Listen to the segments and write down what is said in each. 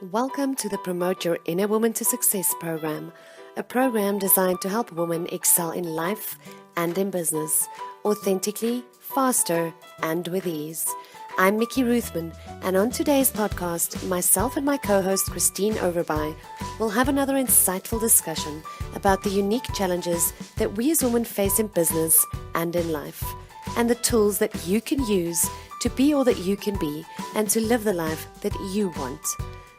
Welcome to the Promote Your Inner Woman to Success program, a program designed to help women excel in life and in business, authentically, faster, and with ease. I'm Mickey Ruthman, and on today's podcast, myself and my co-host Kristine Overby will have another insightful discussion about the unique challenges that we as women face in business and in life, and the tools that you can use to be all that you can be and to live the life that you want.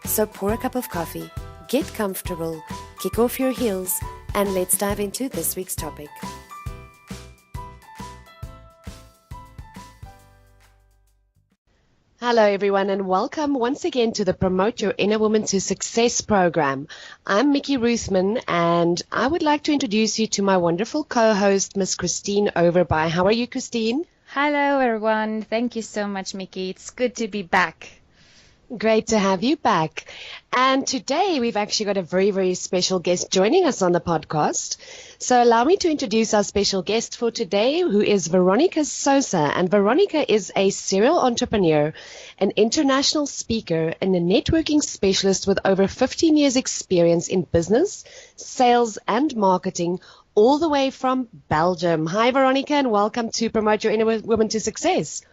So pour a cup of coffee, get comfortable, kick off your heels, and let's dive into this week's topic. Hello everyone, and welcome once again to the Promote Your Inner Woman to Success program. I'm Mickey Ruthman, and I would like to introduce you to my wonderful co-host, Miss Kristine Overby. How are you, Kristine? Hello everyone. Thank you so much, Mickey. It's good to be back. Great to have you back. And today we've actually got a very, very special guest joining us on the podcast. So allow me to introduce our special guest for today, who is Veronica Sosa. And Veronica is a serial entrepreneur, an international speaker, and a networking specialist with over 15 years experience in business, sales, and marketing, all the way from Belgium. Hi, Veronica, and welcome to Promote Your Inner Woman to Success.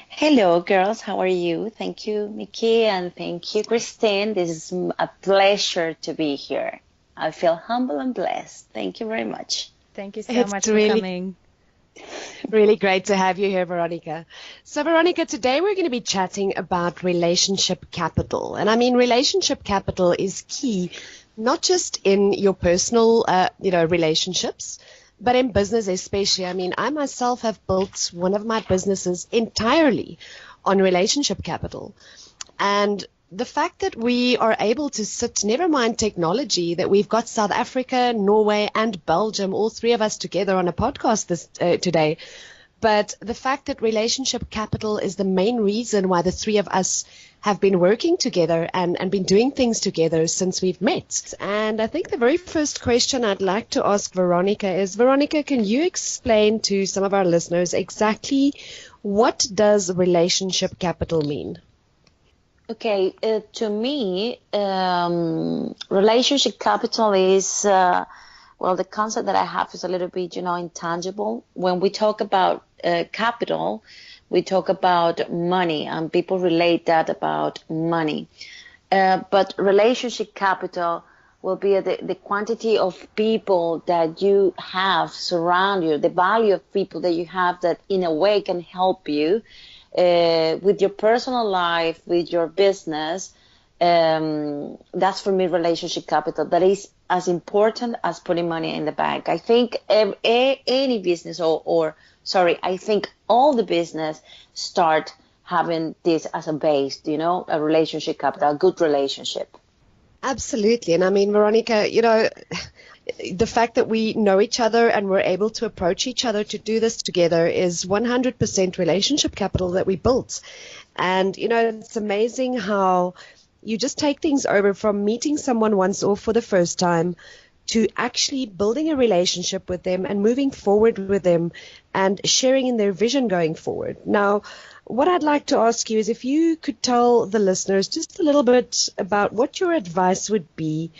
Hello, girls. How are you? Thank you, Mickey, and thank you, Kristine. This is a pleasure to be here. I feel humble and blessed. Thank you very much. Thank you so much for coming. Really great to have you here, Veronica. So, Veronica, today we're going to be chatting about relationship capital. And I mean, relationship capital is key, not just in your personal, relationships, but in business especially. I mean, I myself have built one of my businesses entirely on relationship capital. And the fact that we are able to sit, never mind technology, that we've got South Africa, Norway, and Belgium, all three of us together on a podcast today. But the fact that relationship capital is the main reason why the three of us have been working together and been doing things together since we've met. And I think the very first question I'd like to ask Veronica is, Veronica, can you explain to some of our listeners exactly what does relationship capital mean? Okay, to me, relationship capital is, the concept that I have is a little bit, intangible. When we talk about capital, we talk about money, and people relate that about money. But relationship capital will be the quantity of people that you have surround you, the value of people that you have that in a way can help you with your personal life, with your business. That's for me relationship capital. That is as important as putting money in the bank. I think any business I think all the business start having this as a base, a relationship capital, a good relationship. Absolutely. And I mean, Veronica, the fact that we know each other and we're able to approach each other to do this together is 100% relationship capital that we built. And, it's amazing how you just take things over from meeting someone once or for the first time to actually building a relationship with them and moving forward with them and sharing in their vision going forward. Now, what I'd like to ask you is if you could tell the listeners just a little bit about what your advice would be.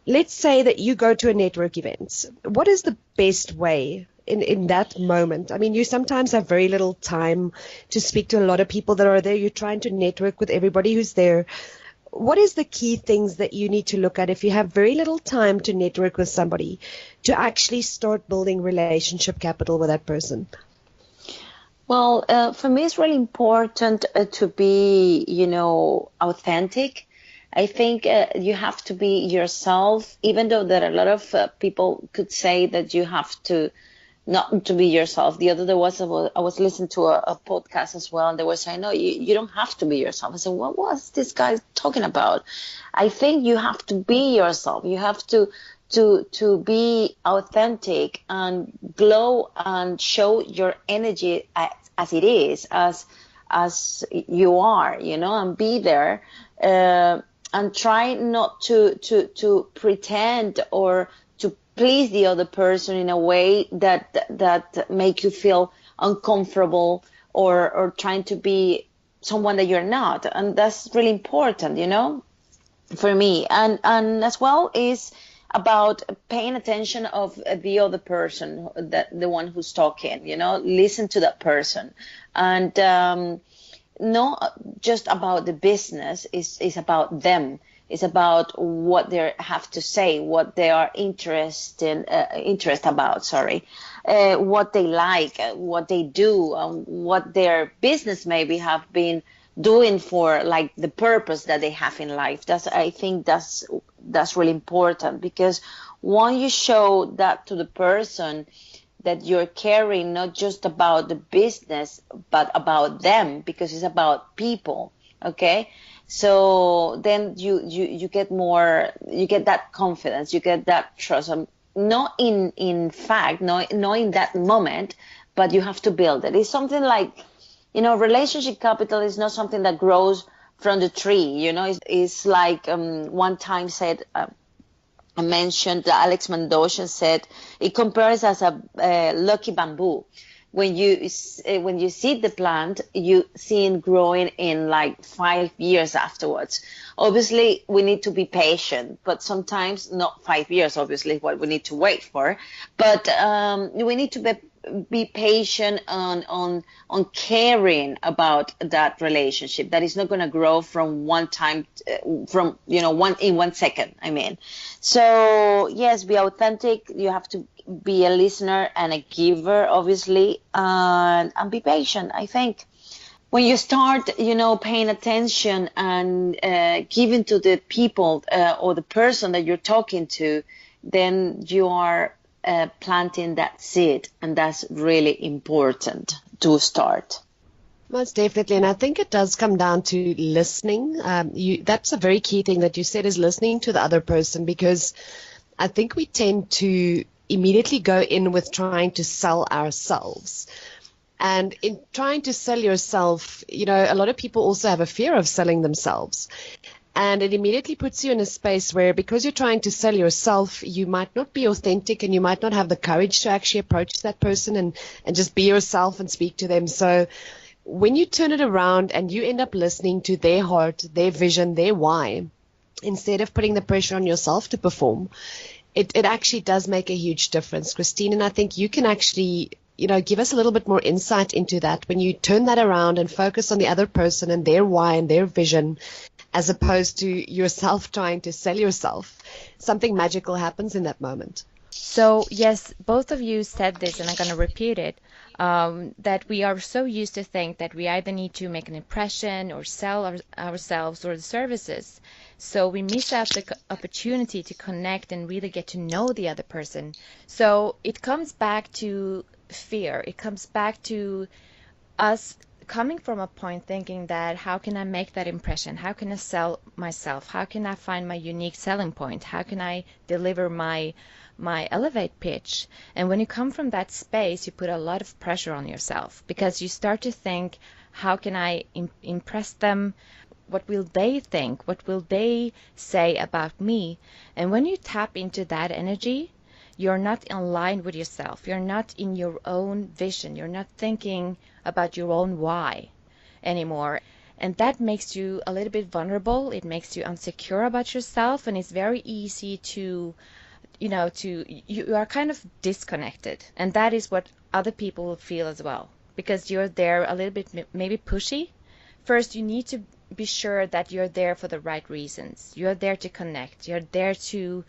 Let's say that you go to a network event. What is the best way in that moment? I mean, you sometimes have very little time to speak to a lot of people that are there. You're trying to network with everybody who's there. What is the key things that you need to look at if you have very little time to network with somebody to actually start building relationship capital with that person? Well, for me, it's really important to be, authentic. I think you have to be yourself, even though there are a lot of people could say that you have to not to be yourself. The other day I was listening to a podcast as well, and they were saying, no, you don't have to be yourself. I said, what was this guy talking about? I think you have to be yourself. You have to be authentic and glow and show your energy as it is, as you are, and be there. And try not to pretend or to please the other person in a way that make you feel uncomfortable or trying to be someone that you're not. And that's really important, for me. And as well is about paying attention of the other person, that the one who's talking, listen to that person. And not just about the business, is about them. It's about what they have to say, what they are interested about, what they like, what they do, what their business maybe have been doing for, like, the purpose that they have in life. I think that's really important, because when you show that to the person, that you're caring not just about the business, but about them, because it's about people. Okay. So then you get more, you get that confidence, you get that trust, not in fact, not in that moment, but you have to build it. It's something like, relationship capital is not something that grows from the tree. It's like one time said, I mentioned, Alex Mandosha said, it compares as a lucky bamboo. When you seed the plant, you see it growing in like 5 years afterwards. Obviously, we need to be patient, but sometimes not 5 years, obviously, what we need to wait for. But we need to be patient on caring about that relationship. That is not going to grow from one time, in 1 second. I mean, so yes, be authentic. You have to be a listener and a giver, obviously, and be patient. I think when you start, paying attention and giving to the people or the person that you're talking to, then you are planting that seed, and that's really important to start. Most definitely, and I think it does come down to listening. That's a very key thing that you said, is listening to the other person, because I think we tend to immediately go in with trying to sell ourselves. And in trying to sell yourself, a lot of people also have a fear of selling themselves. And it immediately puts you in a space where, because you're trying to sell yourself, you might not be authentic, and you might not have the courage to actually approach that person and just be yourself and speak to them. So when you turn it around and you end up listening to their heart, their vision, their why, instead of putting the pressure on yourself to perform, it actually does make a huge difference, Kristine. And I think you can actually, give us a little bit more insight into that when you turn that around and focus on the other person and their why and their vision, as opposed to yourself trying to sell yourself. Something magical happens in that moment. So yes, both of you said this, and I'm going to repeat it, that we are so used to think that we either need to make an impression or sell ourselves or the services. So we miss out the opportunity to connect and really get to know the other person. So it comes back to fear. It comes back to us coming from a point thinking that, how can I make that impression? How can I sell myself? How can I find my unique selling point? How can I deliver my elevate pitch? And when you come from that space, you put a lot of pressure on yourself, because you start to think, how can I impress them? What will they think? What will they say about me? And when you tap into that energy, you're not in line with yourself. You're not in your own vision. You're not thinking about your own why anymore. And that makes you a little bit vulnerable. It makes you insecure about yourself, and it's very easy to, you are kind of disconnected. And that is what other people will feel as well, because you're there a little bit maybe pushy. First, you need to be sure that you're there for the right reasons. You're there to connect. You're there to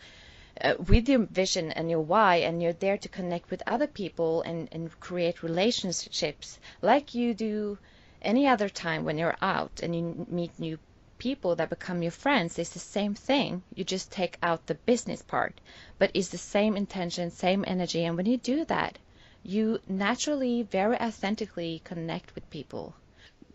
with your vision and your why, and you're there to connect with other people and create relationships like you do any other time when you're out and you meet new people that become your friends. It's the same thing. You just take out the business part, but it's the same intention, same energy. And when you do that, you naturally, very authentically connect with people.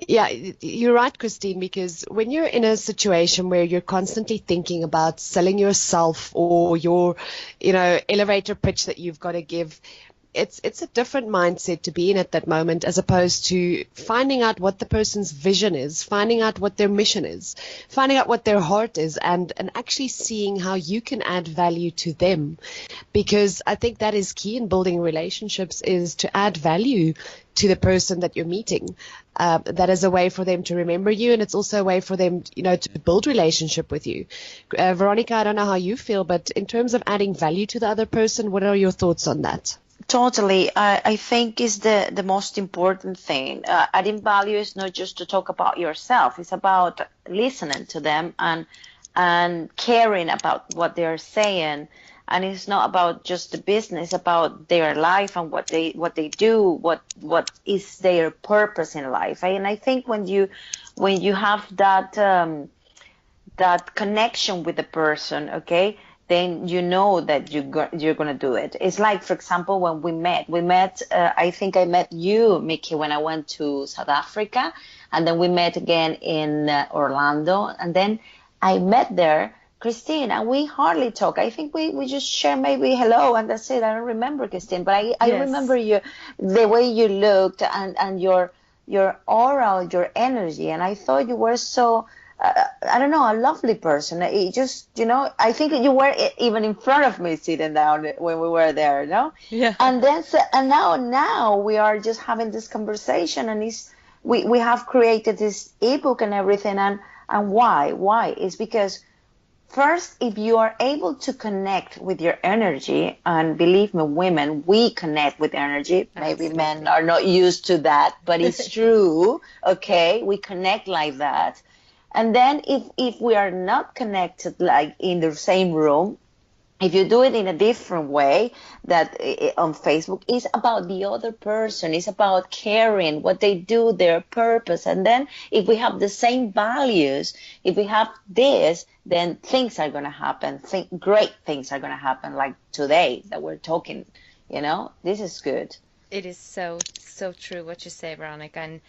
Yeah, you're right, Kristine, because when you're in a situation where you're constantly thinking about selling yourself or your, elevator pitch that you've got to give, it's a different mindset to be in at that moment, as opposed to finding out what the person's vision is, finding out what their mission is, finding out what their heart is, and actually seeing how you can add value to them. Because I think that is key in building relationships, is to add value to the person that you're meeting. That is a way for them to remember you, and it's also a way for them, to build relationship with you. Veronica, I don't know how you feel, but in terms of adding value to the other person, what are your thoughts on that? Totally. I think is the most important thing. Adding value is not just to talk about yourself. It's about listening to them and caring about what they're saying. And it's not about just the business, about their life and what they do, what is their purpose in life. And I think when you have that connection with the person, okay, then you know that you're going to do it. It's like, for example, when we met, I think I met you, Mickey, when I went to South Africa, and then we met again in Orlando, and then I met there Kristine, and we hardly talk. I think we just share maybe hello, and that's it. I don't remember, Kristine, but I Yes. remember you, the way you looked, and your aura, your energy, and I thought you were so, I don't know, a lovely person. It just, I think you were even in front of me sitting down when we were there, no? Yeah. And then, and now we are just having this conversation, and we have created this ebook and everything, and why? Why? It's because first, if you are able to connect with your energy, and believe me, women, we connect with energy. Maybe Absolutely. men are not used to that, but it's true. Okay, we connect like that. And then if we are not connected, like in the same room, if you do it in a different way, that on Facebook, is about the other person, it's about caring, what they do, their purpose. And then if we have the same values, if we have this, then things are going to happen. Great things are going to happen, like today that we're talking, this is good. It is so true what you say, Veronica. And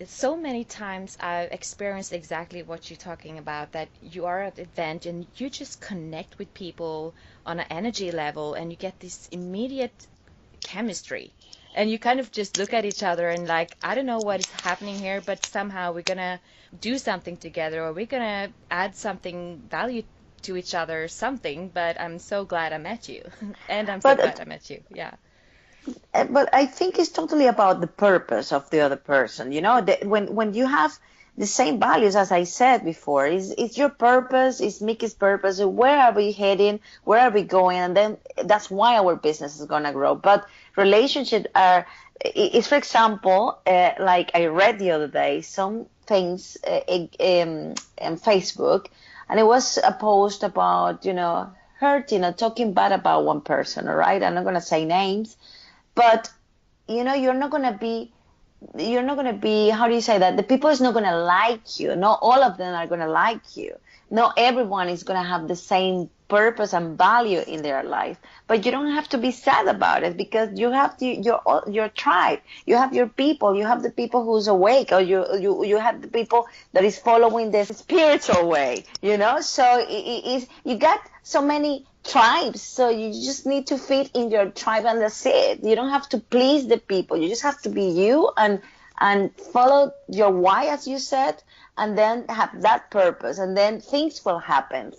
so many times I've experienced exactly what you're talking about, that you are at an event and you just connect with people on an energy level, and you get this immediate chemistry, and you kind of just look at each other and like, I don't know what is happening here, but somehow we're gonna do something together, or we're gonna add something value to each other, something. But I'm so glad I met you. And I'm so But glad I met you. Yeah. But I think it's totally about the purpose of the other person. When you have the same values, as I said before, is your purpose, is Mickey's purpose. Where are we heading? Where are we going? And then that's why our business is gonna grow. But relationships is, for example, like I read the other day, some things in Facebook, and it was a post about hurting or talking bad about one person. All right, I'm not gonna say names. But you're not gonna be, how do you say that? The people is not gonna like you. Not all of them are gonna like you. Not everyone is gonna have the same purpose and value in their life. But you don't have to be sad about it, because you have your tribe. You have your people. You have the people who's awake, or you have the people that is following the spiritual way. So you got so many tribes, so you just need to fit in your tribe, and that's it. You don't have to please the people. You just have to be you and follow your why, as you said, and then have that purpose, and then things will happen.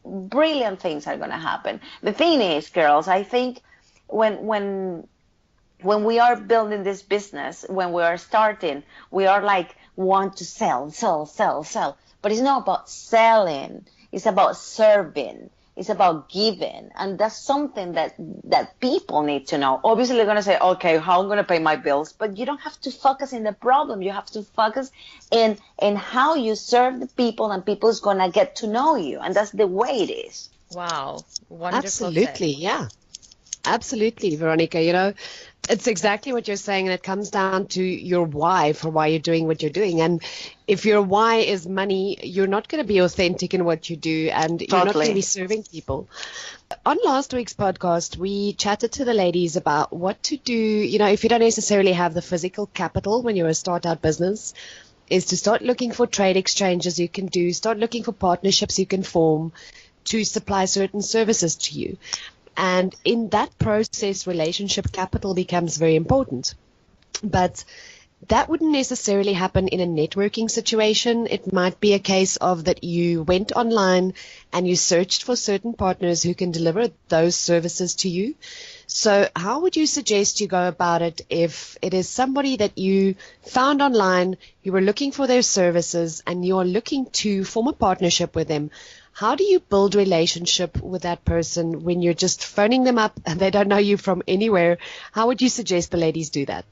Brilliant things are going to happen. The thing is, girls, I think when we are building this business, when we are starting, we are like want to sell, but it's not about selling. It's about serving. It's about giving, and that's something that people need to know. Obviously, they're going to say, okay, how am I going to pay my bills? But you don't have to focus in the problem. You have to focus in how you serve the people, and people's going to get to know you, and that's the way it is. Wow. Wonderful. Absolutely, yeah. Absolutely, Veronica. It's exactly what you're saying, and it comes down to your why for why you're doing what you're doing. And if your why is money, you're not going to be authentic in what you do, and you're not going to be serving people. On last week's podcast, we chatted to the ladies about what to do, if you don't necessarily have the physical capital when you're a start-out business, is to start looking for trade exchanges you can do, start looking for partnerships you can form to supply certain services to you. And in that process, relationship capital becomes very important. But that wouldn't necessarily happen in a networking situation. It might be a case of that you went online and you searched for certain partners who can deliver those services to you. So how would you suggest you go about it if it is somebody that you found online, you were looking for their services, and you're looking to form a partnership with them? How do you build relationship with that person when you're just phoning them up and they don't know you from anywhere? How would you suggest the ladies do that?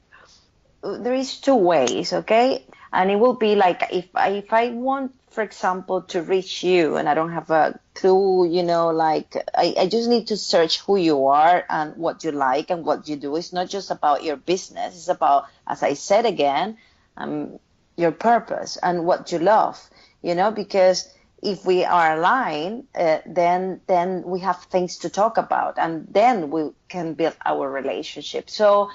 There is two ways, okay? And it will be like if I want, for example, to reach you and I don't have a clue, like I just need to search who you are and what you like and what you do. It's not just about your business. It's about, as I said again, your purpose and what you love, because if we are aligned, then we have things to talk about, and then we can build our relationship. So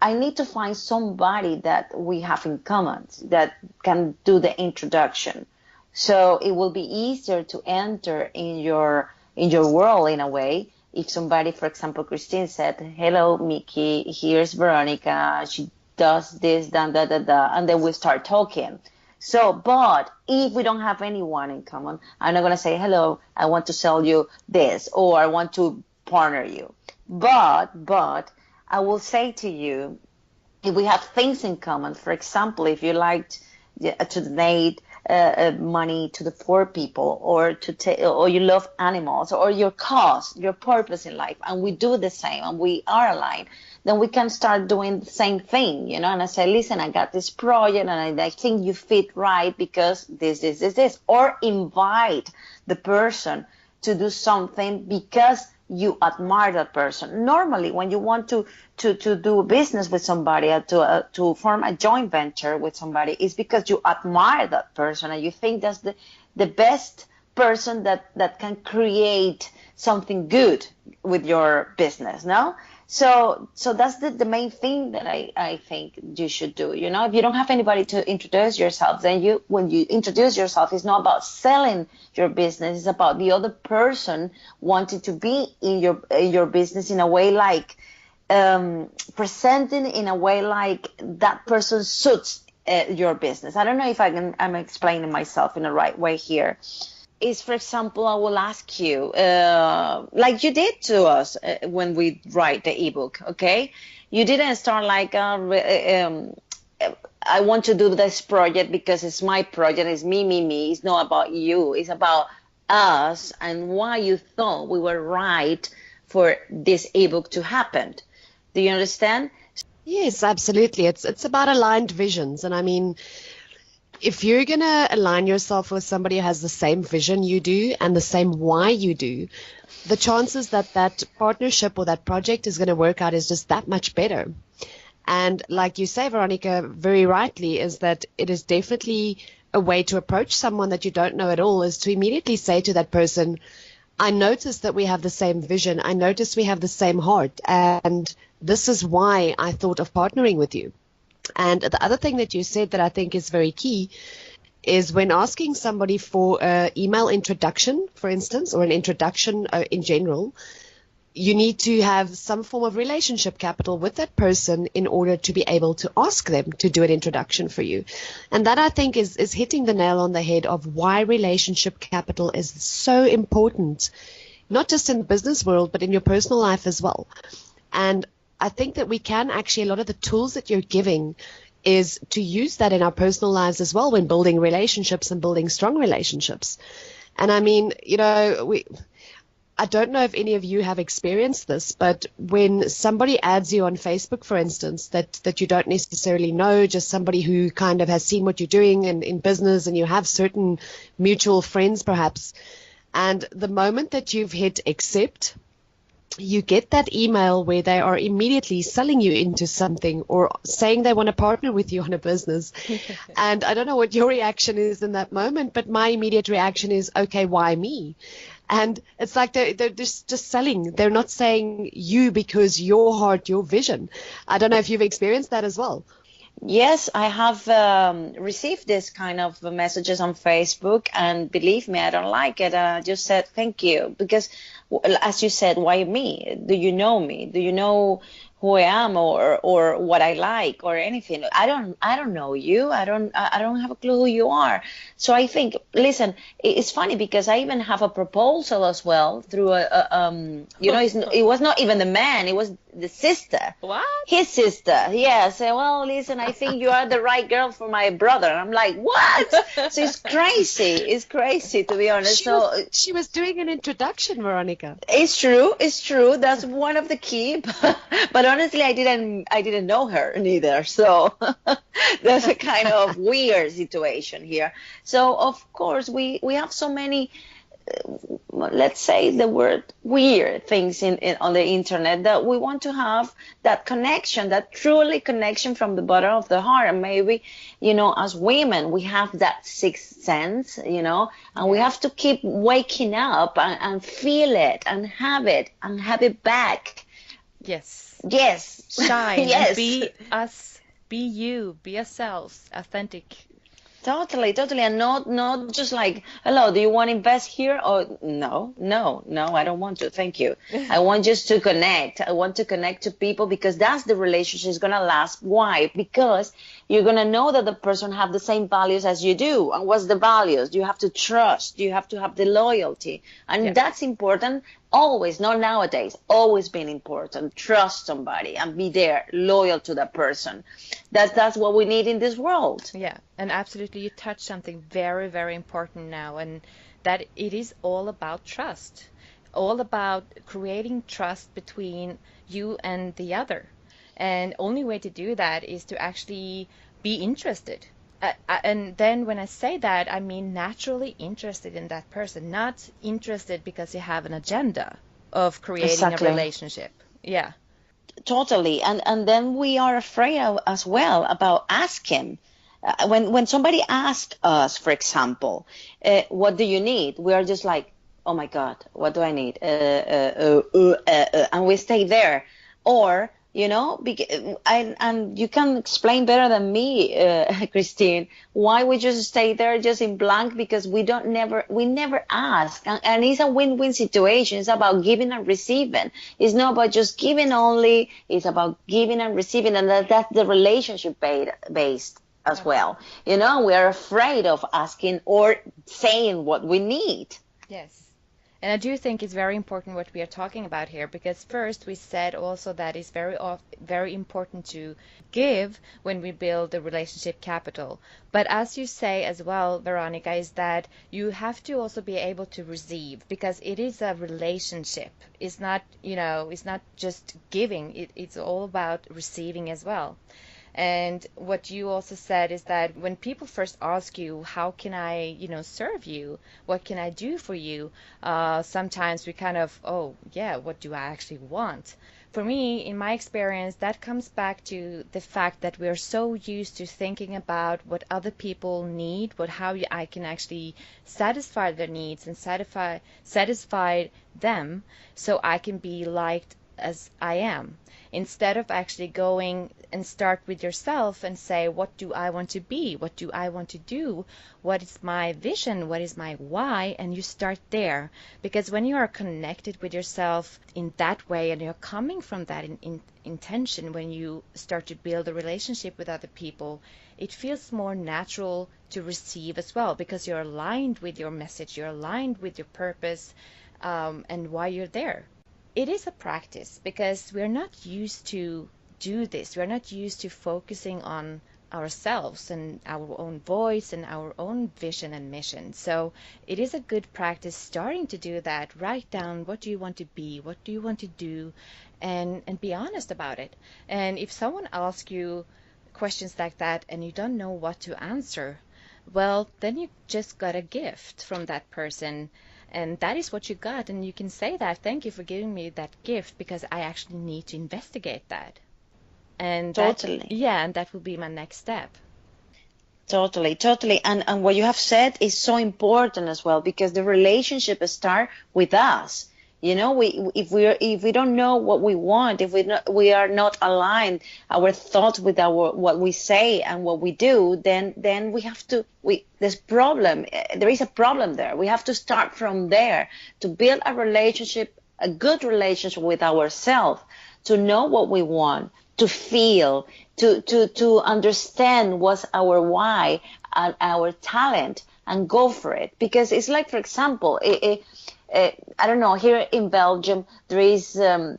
I need to find somebody that we have in common that can do the introduction. So it will be easier to enter in your world in a way. If somebody, for example, Kristine said, "Hello, Mickey, here's Veronica. She does this, da, da, da, da," and then we start talking. So, but if we don't have anyone in common, I'm not going to say, "Hello, I want to sell you this," or "I want to partner you." But I will say to you, if we have things in common, for example, if you liked to donate money to the poor people, or or you love animals, or your cause, your purpose in life, and we do the same, and we are aligned, then we can start doing the same thing, And I say, "Listen, I got this project, and I think you fit right because this," or invite the person to do something because you admire that person. Normally, when you want to do business with somebody, to form a joint venture with somebody, it's because you admire that person and you think that's the best person that can create something good with your business, no? So that's the main thing that I think you should do. If you don't have anybody to introduce yourself, then when you introduce yourself, it's not about selling your business. It's about the other person wanting to be in your business in a way like presenting in a way like that person suits your business. I don't know if I'm explaining myself in the right way here. Is, for example, I will ask you, like you did to us when we write the ebook, okay? You didn't start like, I want to do this project because it's my project, it's me. It's not about you. It's about us and why you thought we were right for this ebook to happen. Do you understand? Yes, absolutely. It's about aligned visions. And I mean, if you're going to align yourself with somebody who has the same vision you do and the same why you do, the chances that partnership or that project is going to work out is just that much better. And like you say, Veronica, very rightly, is that it is definitely a way to approach someone that you don't know at all, is to immediately say to that person, "I noticed that we have the same vision. I noticed we have the same heart. And this is why I thought of partnering with you." And the other thing that you said that I think is very key is when asking somebody for an email introduction, for instance, or an introduction in general, you need to have some form of relationship capital with that person in order to be able to ask them to do an introduction for you. And that, I think, is hitting the nail on the head of why relationship capital is so important, not just in the business world, but in your personal life as well. And I think that we can actually, a lot of the tools that you're giving is to use that in our personal lives as well when building relationships and building strong relationships. And I mean, I don't know if any of you have experienced this, but when somebody adds you on Facebook, for instance, that you don't necessarily know, just somebody who kind of has seen what you're doing in business, and you have certain mutual friends perhaps, and the moment that you've hit accept, you get that email where they are immediately selling you into something or saying they want to partner with you on a business. And I don't know what your reaction is in that moment, but my immediate reaction is, okay, why me? And it's like they're just selling. They're not saying you because your heart, your vision. I don't know if you've experienced that as well. Yes, I have received this kind of messages on Facebook, and believe me, I don't like it. I just said thank you because, as you said, why me? Do you know me? Do you know who I am or what I like or anything? I don't know you. I don't have a clue who you are. So I think, listen, it's funny because I even have a proposal as well through it was not even the man, it was the sister. What? His sister, yeah. Say, well, listen, I think you are the right girl for my brother. And I'm like, what? So it's crazy. It's crazy, to be honest. So She was doing an introduction, Veronica. it's true. It's true. That's one of the key. But honestly, I didn't know her neither. So that's a kind of weird situation here. So of course, we have so many, let's say the word weird things in on the internet, that we want to have that connection, that truly connection from the bottom of the heart. And maybe, as women, we have that sixth sense, and we have to keep waking up and feel it and have it back. Yes. Yes. Shine and Yes. be us, be you, be yourselves, authentic. Totally, totally, and not just like, hello, do you want to invest here? Or no, I don't want to. Thank you. I want just to connect. I want to connect to people because that's the relationship is gonna last. Why? Because you're gonna know that the person have the same values as you do. And what's the values? You have to trust. You have to have the loyalty, and Yeah. that's important. Always, not nowadays. Always been important. Trust somebody and be there, loyal to that person. That's what we need in this world. Yeah, and absolutely, you touched something very, very important now, and that it is all about trust, all about creating trust between you and the other. And only way to do that is to actually be interested. And then when I say that, I mean naturally interested in that person, not interested because you have an agenda of creating a Exactly. relationship. Yeah. Totally. And then we are afraid as well about asking. When somebody asks us, for example, what do you need? We are just like, oh my God, what do I need? And we stay there. Or, and you can explain better than me, Christine, why we just stay there just in blank, because we never ask. And it's a win-win situation. It's about giving and receiving. It's not about just giving only. It's about giving and receiving. And that's the relationship based as well. We are afraid of asking or saying what we need. Yes. And I do think it's very important what we are talking about here, because first we said also that it's very important to give when we build the relationship capital. But as you say as well, Veronica, is that you have to also be able to receive, because it is a relationship. It's not, it's not just giving. It's all about receiving as well. And what you also said is that when people first ask you, how can I, serve you? What can I do for you? Sometimes we kind of, oh, yeah, what do I actually want? For me, in my experience, that comes back to the fact that we are so used to thinking about what other people need, I can actually satisfy their needs and satisfy them so I can be liked as I am, instead of actually going and start with yourself and say, what do I want to be? What do I want to do? What is my vision? What is my why? And you start there. Because when you are connected with yourself in that way and you're coming from that intention, when you start to build a relationship with other people, it feels more natural to receive as well, because you're aligned with your message, you're aligned with your purpose, and why you're there. It is a practice because we're not used to do this. We're not used to focusing on ourselves and our own voice and our own vision and mission. So it is a good practice starting to do that. Write down, what do you want to be? What do you want to do? And be honest about it. And if someone asks you questions like that and you don't know what to answer, well, then you just got a gift from that person, and that is what you got, and you can say that, thank you for giving me that gift, because I actually need to investigate that. And Totally. yeah, and that will be my next step. Totally, totally. And what you have said is so important as well, because the relationship start with us. If we don't know what we want, if we are not aligned, our thoughts with our what we say and what we do, then we have to there's problem. There is a problem there. We have to start from there to build a relationship, a good relationship with ourselves, to know what we want, to feel, to understand what's our why and our talent, and go for it. Because it's like, for example, I don't know, here in Belgium, there is a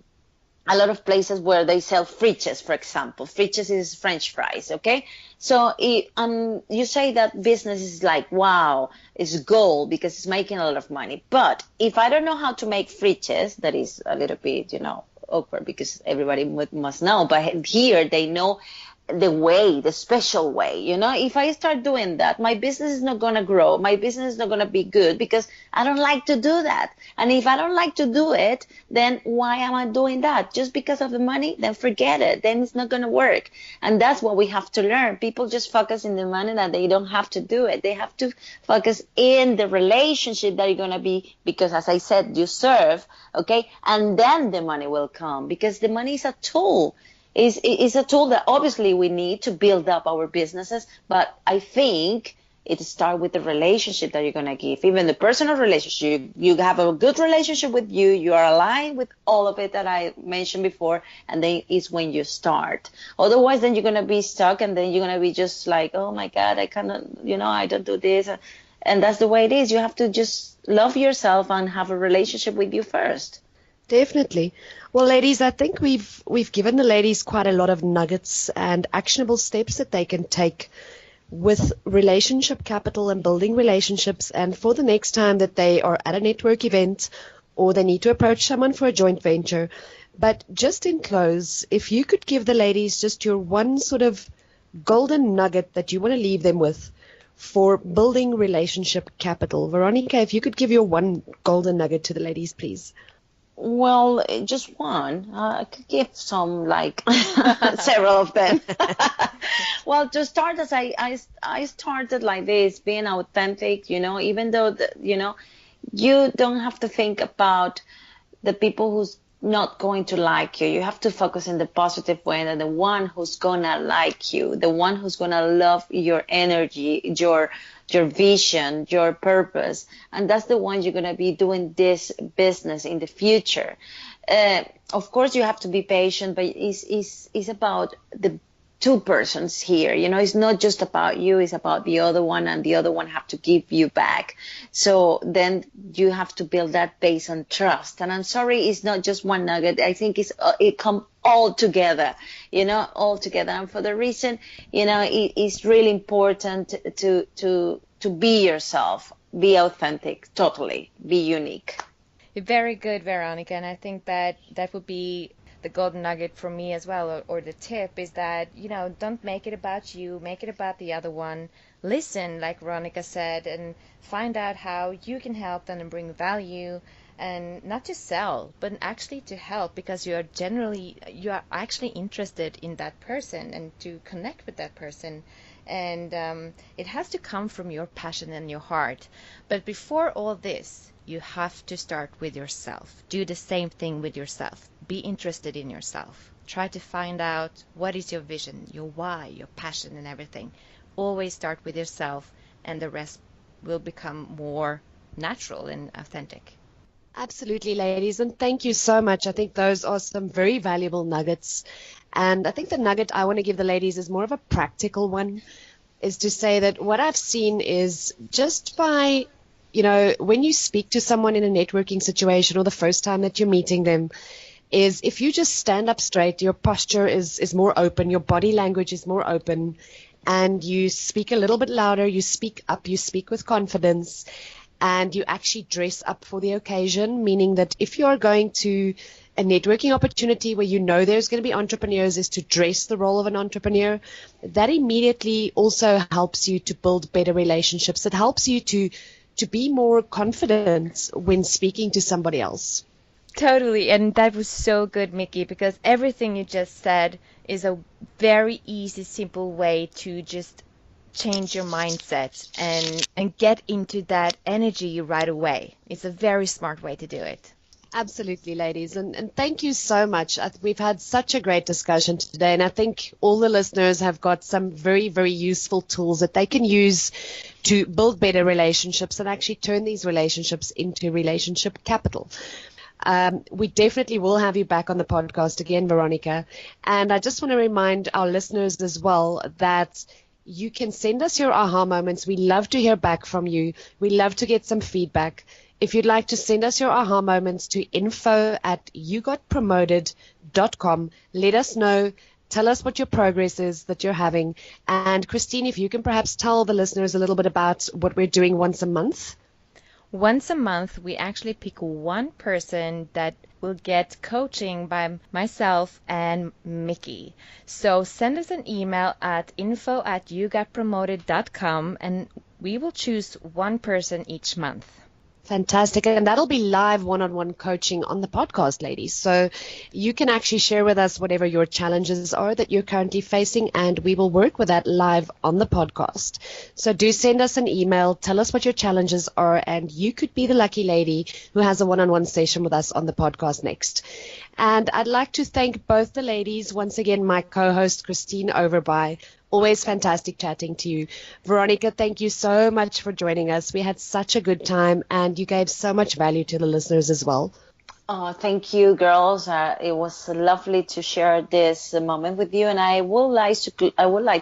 lot of places where they sell frites, for example. Frites is French fries, okay? So you say that business is like, wow, it's gold because it's making a lot of money. But if I don't know how to make frites, that is a little bit, awkward because everybody must know. But here they know the way, the special way, if I start doing that, my business is not going to grow. My business is not going to be good because I don't like to do that. And if I don't like to do it, then why am I doing that? Just because of the money? Then forget it. Then it's not going to work. And that's what we have to learn. People just focus in the money that they don't have to do it. They have to focus in the relationship that you're going to be, because as I said, you serve, okay? And then the money will come, because the money is a tool. Is a tool that obviously we need to build up our businesses, but I think it starts with the relationship that you're going to give. Even the personal relationship, you have a good relationship with you, you are aligned with all of it that I mentioned before, and then it's when you start. Otherwise, then you're going to be stuck, and then you're going to be just like, oh my God, I cannot, I don't do this. And that's the way it is. You have to just love yourself and have a relationship with you first. Definitely. Well, ladies, I think we've given the ladies quite a lot of nuggets and actionable steps that they can take with relationship capital and building relationships. And for the next time that they are at a network event or they need to approach someone for a joint venture. But just in close, if you could give the ladies just your one sort of golden nugget that you want to leave them with for building relationship capital. Veronica, if you could give your one golden nugget to the ladies, please. Well, just one. I could give some, like several of them. Well, to start, as I started like this, being authentic, even though, you don't have to think about the people who's not going to like you. You have to focus in the positive way, and the one who's gonna like you, the one who's gonna love your energy, your vision, your purpose, and that's the one you're gonna be doing this business in the future. Of course, you have to be patient, but it's about the two persons here. It's not just about you, it's about the other one, and the other one have to give you back. So then you have to build that base on trust. And I'm sorry, it's not just one nugget. I think it come all together, all together. And for the reason, it's really important to be yourself, be authentic, totally, be unique. Very good, Veronica. And I think that would be the golden nugget for me as well, or the tip is that, don't make it about you, make it about the other one. Listen, like Veronica said, and find out how you can help them and bring value, and not to sell, but actually to help, because you are actually interested in that person and to connect with that person. And it has to come from your passion and your heart. But before all this, you have to start with yourself. Do the same thing with yourself. Be interested in yourself. Try to find out what is your vision, your why, your passion, and everything. Always start with yourself, and the rest will become more natural and authentic. Absolutely, ladies, and thank you so much. I think those are some very valuable nuggets. And I think the nugget I want to give the ladies is more of a practical one, is to say that what I've seen is just by when you speak to someone in a networking situation or the first time that you're meeting them, is if you just stand up straight, your posture is more open, your body language is more open, and you speak a little bit louder, you speak up, you speak with confidence, and you actually dress up for the occasion, meaning that if you're going to a networking opportunity where there's going to be entrepreneurs, is to dress the role of an entrepreneur. That immediately also helps you to build better relationships. It helps you to be more confident when speaking to somebody else. Totally, and that was so good, Mickey, because everything you just said is a very easy, simple way to just change your mindset and get into that energy right away. It's a very smart way to do it. Absolutely, ladies. And thank you so much. We've had such a great discussion today. And I think all the listeners have got some very, very useful tools that they can use to build better relationships and actually turn these relationships into relationship capital. We definitely will have you back on the podcast again, Veronica. And I just want to remind our listeners as well that you can send us your aha moments. We love to hear back from you. We love to get some feedback. If you'd like to send us your aha moments to info@yougotpromoted.com, let us know. Tell us what your progress is that you're having. And Kristine, if you can perhaps tell the listeners a little bit about what we're doing once a month. Once a month, we actually pick one person that will get coaching by myself and Mickey. So send us an email at info@yougotpromoted.com and we will choose one person each month. Fantastic. And that'll be live one-on-one coaching on the podcast, ladies. So you can actually share with us whatever your challenges are that you're currently facing, and we will work with that live on the podcast. So do send us an email, tell us what your challenges are, and you could be the lucky lady who has a one-on-one session with us on the podcast next. And I'd like to thank both the ladies. Once again, my co-host, Kristine Overby. Always fantastic chatting to you. Veronica, thank you so much for joining us. We had such a good time, and you gave so much value to the listeners as well. Oh, thank you, girls. It was lovely to share this moment with you, and I would like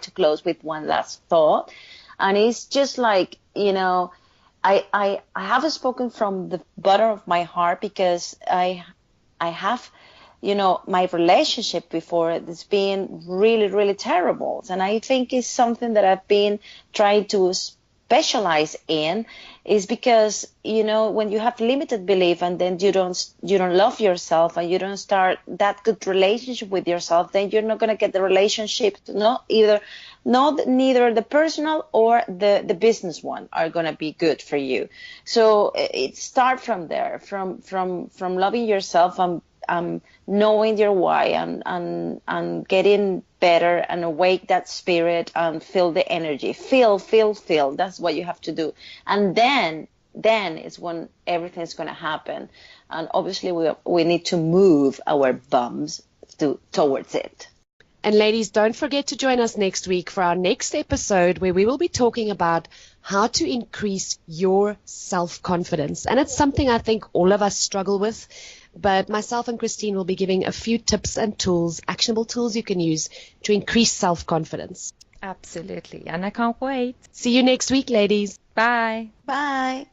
to close with one last thought, and it's just like, I have spoken from the bottom of my heart because I have, my relationship before it's been really, really terrible. And I think it's something that I've been trying to specialize in, is because, when you have limited belief and then you don't love yourself and you don't start that good relationship with yourself, then you're not going to get the relationship, neither the personal or the business one are going to be good for you. So it starts from there, from loving yourself and knowing your why and getting better and awake that spirit and feel the energy. Feel. That's what you have to do. And then is when everything's going to happen. And obviously we need to move our bums towards it. And ladies, don't forget to join us next week for our next episode, where we will be talking about how to increase your self-confidence. And it's something I think all of us struggle with. But myself and Kristine will be giving a few tips and tools, actionable tools you can use to increase self-confidence. Absolutely. And I can't wait. See you next week, ladies. Bye. Bye.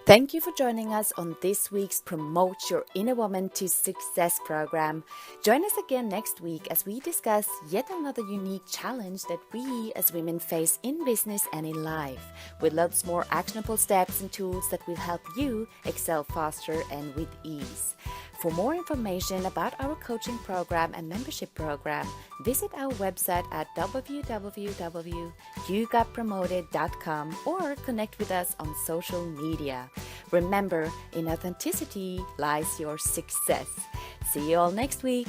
Thank you for joining us on this week's Promote Your Inner Woman to Success program. Join us again next week as we discuss yet another unique challenge that we as women face in business and in life, with lots more actionable steps and tools that will help you excel faster and with ease. For more information about our coaching program and membership program, visit our website at www.yougotpromoted.com or connect with us on social media. Remember, in authenticity lies your success. See you all next week.